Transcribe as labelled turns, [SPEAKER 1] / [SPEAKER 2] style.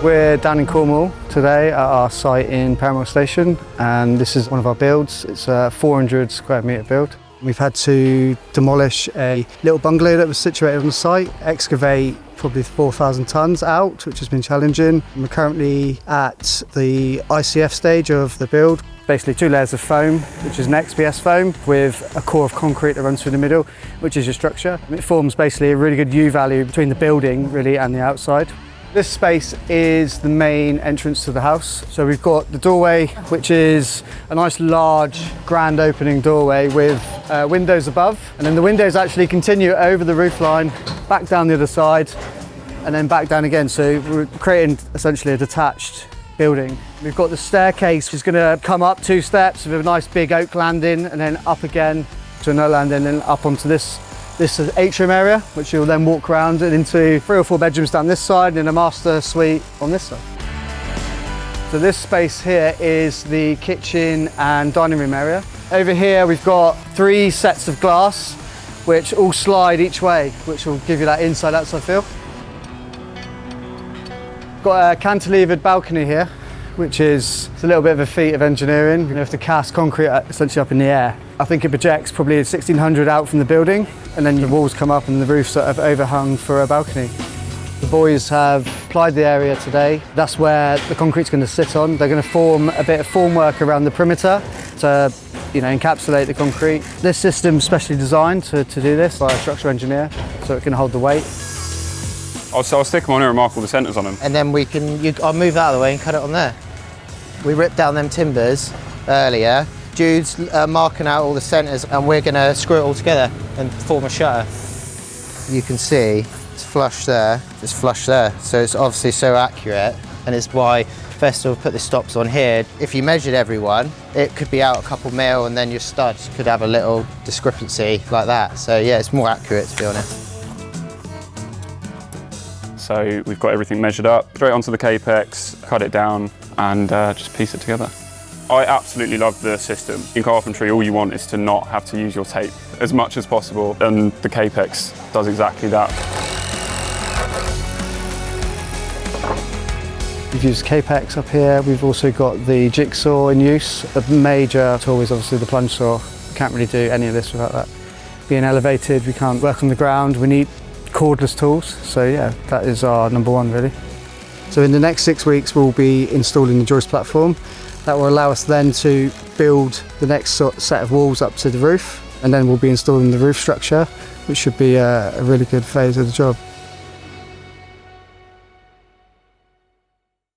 [SPEAKER 1] We're down in Cornwall today at our site in Perranwell station, and this is one of our builds. It's a 400 square metre build. We've had to demolish a little bungalow that was situated on the site, excavate probably 4,000 tonnes out, which has been challenging. We're currently at the ICF stage of the build. Basically 2 layers of foam, which is an XPS foam with a core of concrete that runs through the middle, which is your structure. It forms basically a really good U-value between the building really and the outside. This space is the main entrance to the house. So we've got the doorway, which is a nice large grand opening doorway with windows above. And then the windows actually continue over the roof line, back down the other side, and then back down again. So we're creating essentially a detached building. We've got the staircase, which is going to come up 2 steps with a nice big oak landing, and then up again to another landing, and then up onto this atrium area, which you'll then walk around and into 3 or 4 bedrooms down this side and a master suite on this side. So this space here is the kitchen and dining room area. Over here we've got 3 sets of glass, which all slide each way, which will give you that inside-outside feel. Got a cantilevered balcony here, which is a little bit of a feat of engineering. You have to cast concrete essentially up in the air. I think it projects probably 1600 out from the building, and then the walls come up and the roof's sort of overhung for a balcony. The boys have applied the area today. That's where the concrete's going to sit on. They're going to form a bit of formwork around the perimeter to encapsulate the concrete. This system's specially designed to do this by a structural engineer, so it can hold the weight.
[SPEAKER 2] I'll stick them on here and mark all the centres on them.
[SPEAKER 3] And then I'll move that out of the way and cut it on there. We ripped down them timbers earlier. Jude's marking out all the centres, and we're going to screw it all together and form a shutter. You can see it's flush there, it's flush there. So it's obviously so accurate, and it's why Festool put the stops on here. If you measured everyone, it could be out a couple mil, and then your studs could have a little discrepancy like that. So yeah, it's more accurate, to be honest.
[SPEAKER 2] So we've got everything measured up, straight onto the capex, cut it down, and just piece it together. I absolutely love the system. In carpentry, all you want is to not have to use your tape as much as possible, and the capex does exactly that.
[SPEAKER 1] We've used capex up here. We've also got the jigsaw in use. The major tool is obviously the plunge saw. We can't really do any of this without that. Being elevated, we can't work on the ground. We need cordless tools, so yeah, that is our #1 really. So in the next 6 weeks we'll be installing the joist platform. That will allow us then to build the next set of walls up to the roof, and then we'll be installing the roof structure, which should be a really good phase of the job.